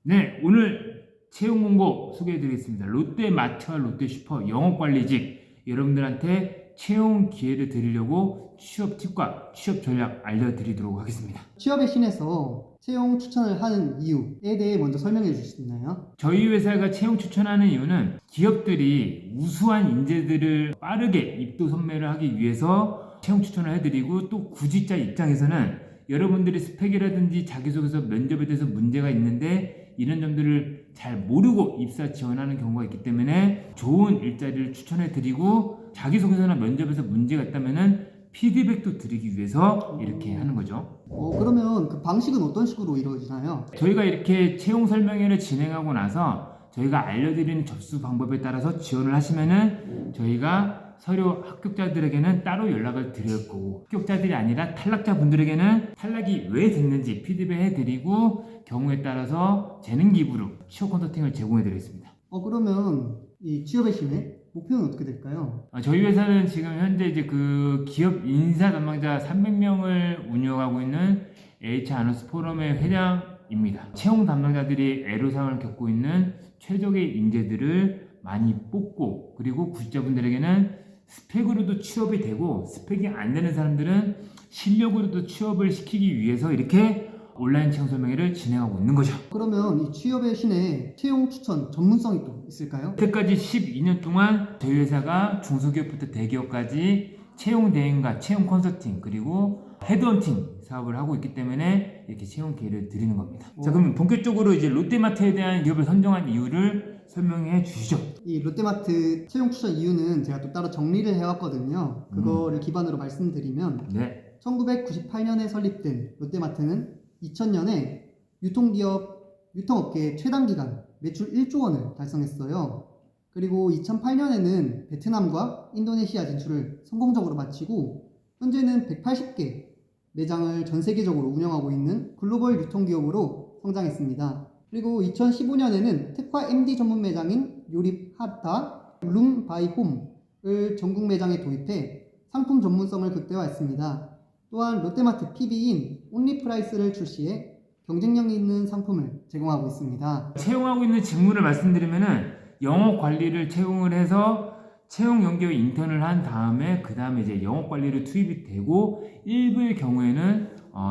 네, 오늘 채용 공고 소개해 드리겠습니다. 롯데마트와 롯데슈퍼 영업관리직 여러분들한테 채용 기회를 드리려고 취업 팁과 취업 전략 알려드리도록 하겠습니다. 취업의 신에서 채용 추천을 하는 이유에 대해 먼저 설명해 주실 수 있나요? 저희 회사가 채용 추천하는 이유는 기업들이 우수한 인재들을 빠르게 입도 선매를 하기 위해서 채용 추천을 해드리고, 또 구직자 입장에서는 여러분들이 스펙이라든지 자기소개서 면접에 대해서 문제가 있는데 이런 점들을 잘 모르고 입사 지원하는 경우가 있기 때문에 좋은 일자리를 추천해 드리고, 자기소개서나 면접에서 문제가 있다면은 피드백도 드리기 위해서 이렇게 하는 거죠. 그러면 그 방식은 어떤 식으로 이루어지나요? 저희가 이렇게 채용 설명회를 진행하고 나서 저희가 알려드리는 접수 방법에 따라서 지원을 하시면은 저희가 서류 합격자들에게는 따로 연락을 드릴 거고, 합격자들이 아니라 탈락자 분들에게는 탈락이 왜 됐는지 피드백 해드리고, 경우에 따라서 재능 기부로 취업 컨설팅을 제공해 드리겠습니다. 그러면 이 취업의 신의 목표는 어떻게 될까요? 저희 회사는 지금 현재 이제 그 기업 인사 담당자 300명을 운영하고 있는 HR 아너스 포럼의 회장입니다. 채용 담당자들이 애로사항을 겪고 있는 최적의 인재들을 많이 뽑고, 그리고 구직자분들에게는 스펙으로도 취업이 되고, 스펙이 안 되는 사람들은 실력으로도 취업을 시키기 위해서 이렇게 온라인 채용 설명회를 진행하고 있는 거죠. 그러면 이 취업의 신의 채용 추천 전문성이 또 있을까요? 여태까지 12년 동안 저희 회사가 중소기업부터 대기업까지 채용 대행과 채용 컨설팅 그리고 헤드헌팅 사업을 하고 있기 때문에 이렇게 채용 기회를 드리는 겁니다. 자, 그럼 본격적으로 이제 롯데마트에 대한 기업을 선정한 이유를 설명해 주시죠. 이 롯데마트 채용 추천 이유는 제가 또 따로 정리를 해왔거든요. 그거를 기반으로 말씀드리면 네. 1998년에 설립된 롯데마트는 2000년에 유통업계 최단 기간 매출 1조 원을 달성했어요. 그리고 2008년에는 베트남과 인도네시아 진출을 성공적으로 마치고 현재는 180개 매장을 전 세계적으로 운영하고 있는 글로벌 유통기업으로 성장했습니다. 그리고 2015년에는 특화 MD 전문 매장인 요립 하타 룸 바이 홈을 전국 매장에 도입해 상품 전문성을 극대화했습니다. 또한 롯데마트 PB인 온리프라이스를 출시해 경쟁력 있는 상품을 제공하고 있습니다. 채용하고 있는 직무를 말씀드리면은 영업 관리를 채용을 해서 채용 연계의 인턴을 한 다음에 그 다음에 이제 영업 관리로 투입이 되고, 일부의 경우에는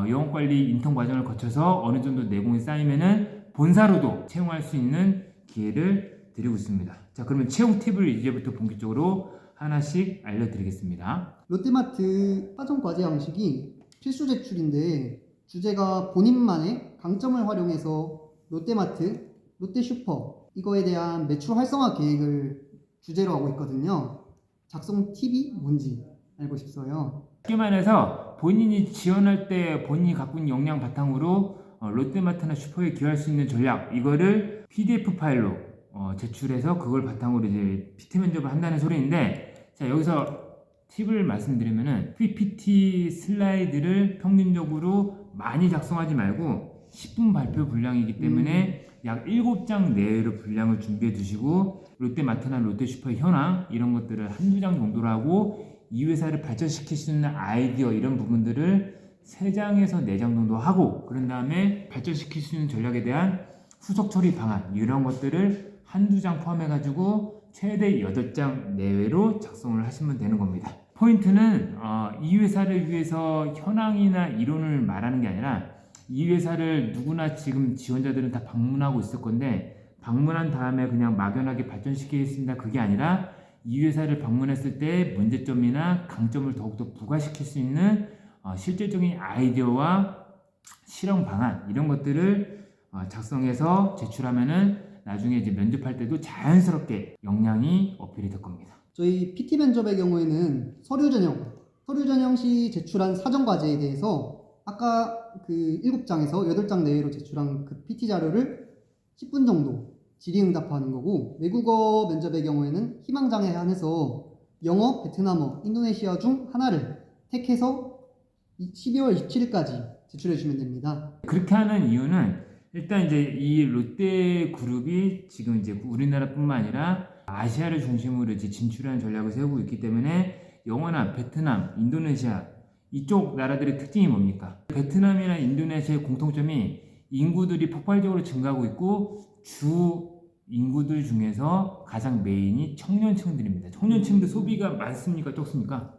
영업 관리 인턴 과정을 거쳐서 어느 정도 내공이 쌓이면은 본사로도 채용할 수 있는 기회를 드리고 있습니다. 자, 그러면 채용 팁을 이제부터 본격적으로 하나씩 알려드리겠습니다. 롯데마트 사전 과제 형식이 필수 제출인데 주제가 본인만의 강점을 활용해서 롯데마트, 롯데슈퍼 이거에 대한 매출 활성화 계획을 주제로 하고 있거든요. 작성 팁이 뭔지 알고 싶어요. 쉽게만 해서 본인이 지원할 때 본인이 갖고 있는 역량 바탕으로 롯데마트나 슈퍼에 기여할 수 있는 전략, 이거를 PDF 파일로 제출해서 그걸 바탕으로 이제 PT 면접을 한다는 소리인데, 자, 여기서 팁을 말씀드리면은 PPT 슬라이드를 평균적으로 많이 작성하지 말고 10분 발표 분량이기 때문에 약 7장 내외로 분량을 준비해 두시고, 롯데마트나 롯데슈퍼의 현황 이런 것들을 한두 장 정도로 하고, 이 회사를 발전시킬 수 있는 아이디어 이런 부분들을 3장에서 4장 정도 하고, 그런 다음에 발전시킬 수 있는 전략에 대한 후속 처리 방안 이런 것들을 한두 장 포함해 가지고 최대 8장 내외로 작성을 하시면 되는 겁니다. 포인트는 이 회사를 위해서 현황이나 이론을 말하는 게 아니라, 이 회사를 누구나 지금 지원자들은 다 방문하고 있을 건데 방문한 다음에 그냥 막연하게 발전시키겠습니다, 그게 아니라 이 회사를 방문했을 때 문제점이나 강점을 더욱더 부각시킬 수 있는 실질적인 아이디어와 실험 방안 이런 것들을 작성해서 제출하면은 나중에 이제 면접할 때도 자연스럽게 역량이 어필이 될 겁니다. 저희 PT 면접의 경우에는 서류 전형 시 제출한 사전 과제에 대해서 아까 그 7장에서 8장 내외로 제출한 그 PT 자료를 10분 정도 질의응답하는 거고, 외국어 면접의 경우에는 희망장에 한해서 영어, 베트남어, 인도네시아 중 하나를 택해서 12월 27일까지 제출해 주시면 됩니다. 그렇게 하는 이유는 일단 이제 이 롯데그룹이 지금 이제 우리나라뿐만 아니라 아시아를 중심으로 이제 진출하는 전략을 세우고 있기 때문에 영어나 베트남, 인도네시아 이쪽 나라들의 특징이 뭡니까? 베트남이나 인도네시아의 공통점이 인구들이 폭발적으로 증가하고 있고 주 인구들 중에서 가장 메인이 청년층들입니다. 청년층들 소비가 많습니까? 적습니까?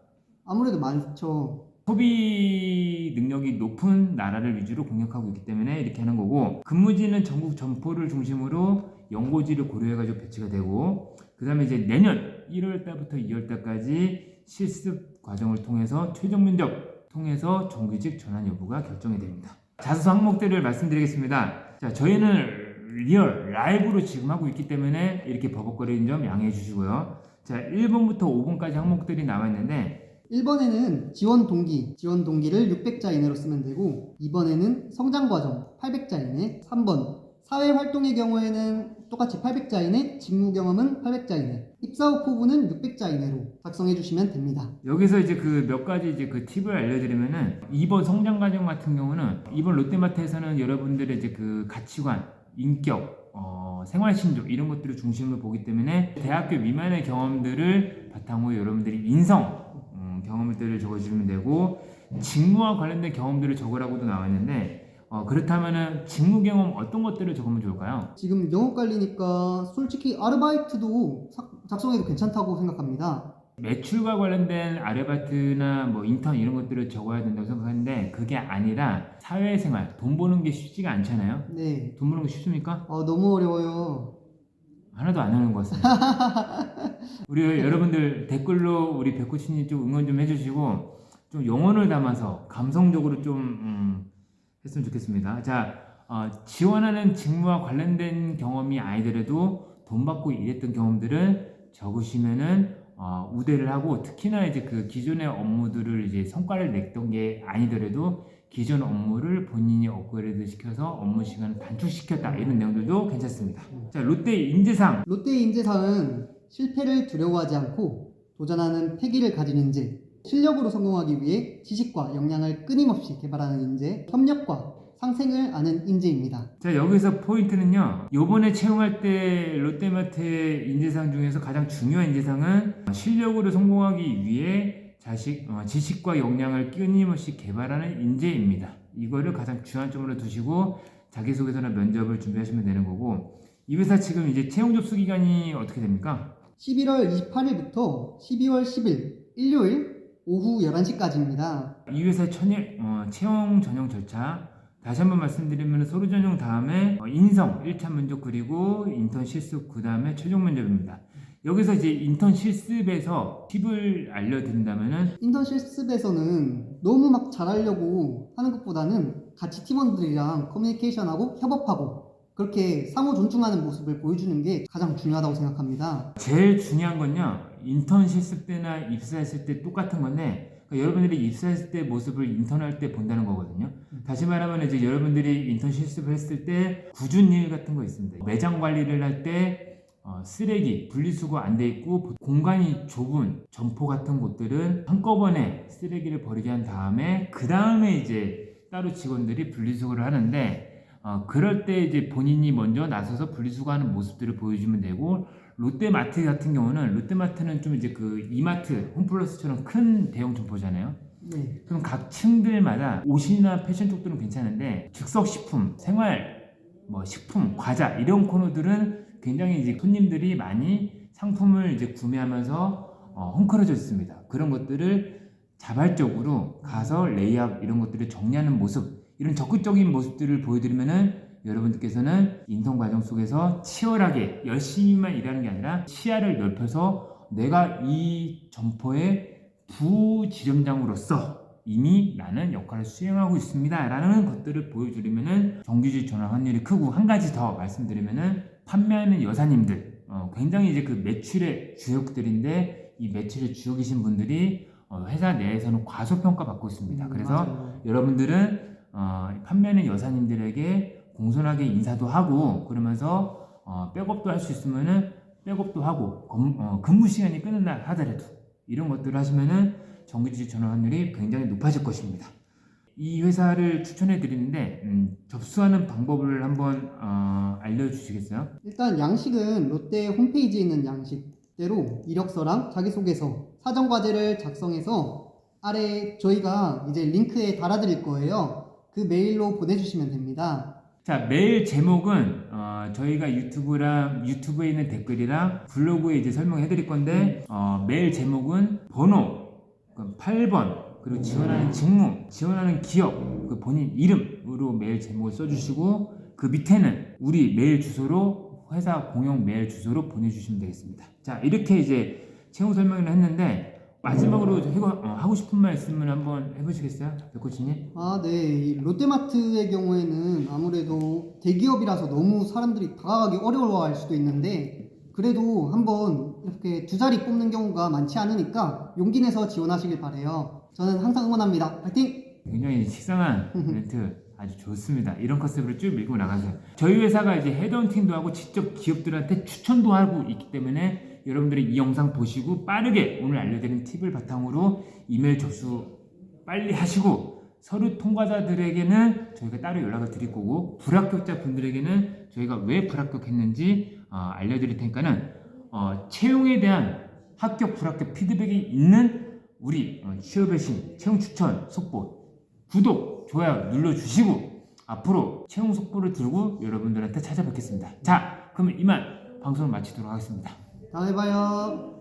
아무래도 많죠. 소비 능력이 높은 나라를 위주로 공략하고 있기 때문에 이렇게 하는 거고, 근무지는 전국 점포를 중심으로 연고지를 고려해가지고 배치가 되고, 그 다음에 이제 내년 1월 달부터 2월 달까지 실습 과정을 통해서 최종 면접 통해서 정규직 전환 여부가 결정이 됩니다. 자소서 항목들을 말씀드리겠습니다. 자, 저희는 리얼 라이브로 지금 하고 있기 때문에 이렇게 버벅거리는 점 양해해 주시고요. 자, 1번부터 5번까지 항목들이 나와 있는데, 1번에는 지원 동기를 600자 이내로 쓰면 되고, 2번에는 성장 과정 800자 이내, 3번 사회 활동의 경우에는 똑같이 800자 이내, 직무 경험은 800자 이내, 입사 후 포부는 600자 이내로 작성해 주시면 됩니다. 여기서 이제 그 몇 가지 이제 그 팁을 알려드리면은, 2번 성장 과정 같은 경우는 이번 롯데마트에서는 여러분들의 이제 그 가치관, 인격, 생활 신조 이런 것들을 중심으로 보기 때문에 대학교 미만의 경험들을 바탕으로 여러분들이 인성 경험들을 적어주시면 되고, 직무와 관련된 경험들을 적으라고도 나와 있는데, 그렇다면은 직무 경험 어떤 것들을 적으면 좋을까요? 지금 영업 관리니까 솔직히 아르바이트도 작성해도 괜찮다고 생각합니다. 매출과 관련된 아르바이트나 뭐 인턴 이런 것들을 적어야 된다고 생각하는데, 그게 아니라 사회생활, 돈 버는 게 쉽지가 않잖아요. 네. 돈 버는 게 쉽습니까? 너무 어려워요. 하나도 안 하는 것 같습니다. 우리 여러분들 댓글로 우리 백코치님 좀 응원 좀 해주시고, 좀 영혼을 담아서 감성적으로 좀 했으면 좋겠습니다. 자, 지원하는 직무와 관련된 경험이 아니더라도 돈 받고 일했던 경험들을 적으시면은 우대를 하고, 특히나 이제 그 기존의 업무들을 이제 성과를 냈던 게 아니더라도 기존 업무를 본인이 업그레이드 시켜서 업무 시간을 단축시켰다, 이런 내용들도 괜찮습니다. 자, 롯데 인재상. 롯데 인재상은 실패를 두려워하지 않고 도전하는 패기를 가진 인재, 실력으로 성공하기 위해 지식과 역량을 끊임없이 개발하는 인재, 협력과 상생을 아는 인재입니다. 자, 여기서 포인트는요, 요번에 채용할 때 롯데마트의 인재상 중에서 가장 중요한 인재상은 실력으로 성공하기 위해 지식과 역량을 끊임없이 개발하는 인재입니다. 이거를 가장 중요한 점으로 두시고 자기소개서나 면접을 준비하시면 되는 거고, 이 회사 지금 이제 채용 접수 기간이 어떻게 됩니까? 11월 28일부터 12월 10일 일요일 오후 11시까지입니다. 이 회사 채용 전형 절차 다시 한번 말씀드리면, 서류 전형 다음에 인성 1차 면접, 그리고 인턴 실습, 그 다음에 최종 면접입니다. 여기서 이제 인턴 실습에서 팁을 알려드린다면은, 인턴 실습에서는 너무 막 잘하려고 하는 것보다는 같이 팀원들이랑 커뮤니케이션하고 협업하고 그렇게 상호 존중하는 모습을 보여주는 게 가장 중요하다고 생각합니다. 제일 중요한 건요, 인턴 실습 때나 입사했을 때 똑같은 건데, 그러니까 여러분들이 입사했을 때 모습을 인턴할 때 본다는 거거든요. 다시 말하면 이제 여러분들이 인턴 실습을 했을 때 굳은 일 같은 거 있습니다. 매장 관리를 할 때 쓰레기 분리수거 안 돼 있고 공간이 좁은 점포 같은 곳들은 한꺼번에 쓰레기를 버리게 한 다음에 그 다음에 이제 따로 직원들이 분리수거를 하는데, 그럴 때 이제 본인이 먼저 나서서 분리수거하는 모습들을 보여주면 되고, 롯데마트 같은 경우는, 롯데마트는 좀 이제 그 이마트, 홈플러스처럼 큰 대형 점포잖아요. 네. 그럼 각 층들마다 옷이나 패션 쪽들은 괜찮은데, 즉석식품, 생활, 뭐 식품, 과자 이런 코너들은 굉장히 이제 손님들이 많이 상품을 이제 구매하면서 헝클어져 있습니다. 그런 것들을 자발적으로 가서 레이아웃 이런 것들을 정리하는 모습, 이런 적극적인 모습들을 보여드리면은 여러분들께서는 인턴 과정 속에서 치열하게 열심히만 일하는 게 아니라 시야를 넓혀서 내가 이 점포의 부지점장으로서 이미 나는 역할을 수행하고 있습니다 라는 것들을 보여드리면은 정규직 전환 확률이 크고, 한 가지 더 말씀드리면은 판매하는 여사님들, 굉장히 이제 그 매출의 주역들인데, 이 매출의 주역이신 분들이 회사 내에서는 과소평가 받고 있습니다. 그래서 맞아요. 여러분들은 판매하는 여사님들에게 공손하게 인사도 하고, 그러면서 백업도 할 수 있으면은 백업도 하고, 근무 시간이 끊는다 하더라도 이런 것들을 하시면은 정규직 전환 확률이 굉장히 높아질 것입니다. 이 회사를 추천해 드리는데, 접수하는 방법을 한번 알려주시겠어요? 일단 양식은 롯데 홈페이지에 있는 양식대로 이력서랑 자기소개서, 사전과제를 작성해서 아래 저희가 이제 링크에 달아드릴 거예요. 그 메일로 보내주시면 됩니다. 자, 메일 제목은 저희가 유튜브에 있는 댓글이랑 블로그에 이제 설명해 드릴 건데 메일 제목은 번호 8번 그리고 지원하는 직무, 지원하는 기업, 그 본인 이름으로 메일 제목을 써주시고 그 밑에는 우리 메일 주소로 회사 공용 메일 주소로 보내주시면 되겠습니다. 자, 이렇게 이제 채용 설명을 했는데 마지막으로 하고 싶은 말 있으면 한번 해보시겠어요? 백코치님? 네. 이 롯데마트의 경우에는 아무래도 대기업이라서 너무 사람들이 다가가기 어려워할 수도 있는데 그래도 한번 이렇게 두 자리 뽑는 경우가 많지 않으니까 용기 내서 지원하시길 바래요. 저는 항상 응원합니다. 파이팅! 굉장히 식상한 멘트 아주 좋습니다. 이런 컨셉으로 쭉 밀고 나가세요. 저희 회사가 이제 헤드헌팅도 하고 직접 기업들한테 추천도 하고 있기 때문에 여러분들이 이 영상 보시고 빠르게 오늘 알려드린 팁을 바탕으로 이메일 접수 빨리 하시고 서류 통과자들에게는 저희가 따로 연락을 드릴 거고 불합격자 분들에게는 저희가 왜 불합격했는지 알려드릴 테니까는 채용에 대한 합격 불합격 피드백이 있는 우리 취업의 신 채용 추천 속보 구독 좋아요 눌러주시고 앞으로 채용 속보를 들고 여러분들한테 찾아뵙겠습니다. 자, 그러면 이만 방송을 마치도록 하겠습니다. 다음에 봐요.